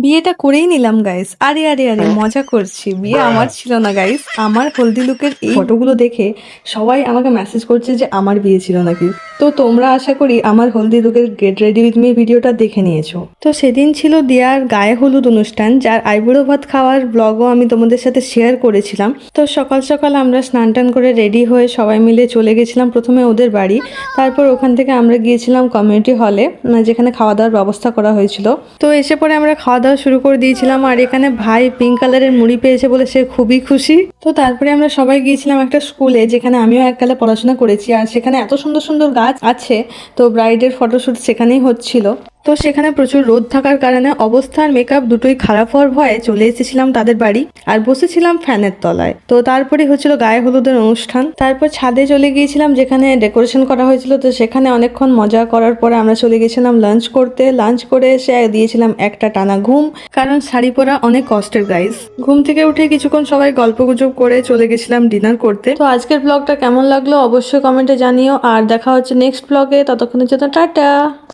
বিয়েটা করেই নিলাম গাইস। আরে আরে আরে মজা করছি, বিয়ে আমার ছিল না গাইস। আমার হলদি লুকের এই ফটোগুলো দেখে সবাই আমাকে মেসেজ করছে যে আমার বিয়ে ছিল নাকি। তো তোমরা আশা করি আমার হলদি লুকের গেট রেডি উইথ মি ভিডিওটা দেখে নিয়েছো। তো সেদিন ছিল দিয়ার গায়ে হলুদ অনুষ্ঠান, যার আইবুড়ো ভাত খাওয়ার ব্লগও আমি তোমাদের সাথে শেয়ার করেছিলাম। তো সকাল সকাল আমরা স্নান টান করে রেডি হয়ে সবাই মিলে চলে গেছিলাম প্রথমে ওদের বাড়ি। তারপর ওখান থেকে আমরা গিয়েছিলাম কমিউনিটি হলে, যেখানে খাওয়া দাওয়ার ব্যবস্থা করা হয়েছিল। তো এসে পরে আমরা খাওয়া দাওয়া শুরু করে দিয়েছিলাম। আর এখানে ভাই পিঙ্ক কালারের মুড়ি পেয়েছে বলে সে খুবই খুশি। তো তারপরে আমরা সবাই গিয়েছিলাম একটা স্কুলে, যেখানে আমিও এককালে পড়াশোনা করেছি। আর সেখানে এত সুন্দর সুন্দর গাছ আছে, তো ব্রাইডের ফটোশুট সেখানেই হচ্ছিল। তো সেখানে প্রচুর রোদ থাকার কারণে অবস্থা আর মেকআপ দুটোই খারাপ হওয়ার ভয়ে চলে এসেছিলাম তাদের বাড়ি আর বসেছিলাম ফ্যানের তলায়। তো তারপরে হচ্ছিল গায়ে হলুদের অনুষ্ঠান। তারপর ছাদে চলে গিয়েছিলাম, যেখানে ডেকোরেশন করা হয়েছিল। তো সেখানে অনেকক্ষণ মজা করার পরে আমরা চলে গেছিলাম লাঞ্চ করতে। লাঞ্চ করে এসে দিয়েছিলাম একটা টানা ঘুম, কারণ শাড়ি পরা অনেক কষ্টের গাইস। ঘুম থেকে উঠে কিছুক্ষণ সবাই গল্পগুজব করে চলে গেছিলাম ডিনার করতে। তো আজকের ব্লগটা কেমন লাগলো অবশ্যই কমেন্টে জানিও, আর দেখা হচ্ছে নেক্সট ব্লগে। ততক্ষণের জন্য টাটা।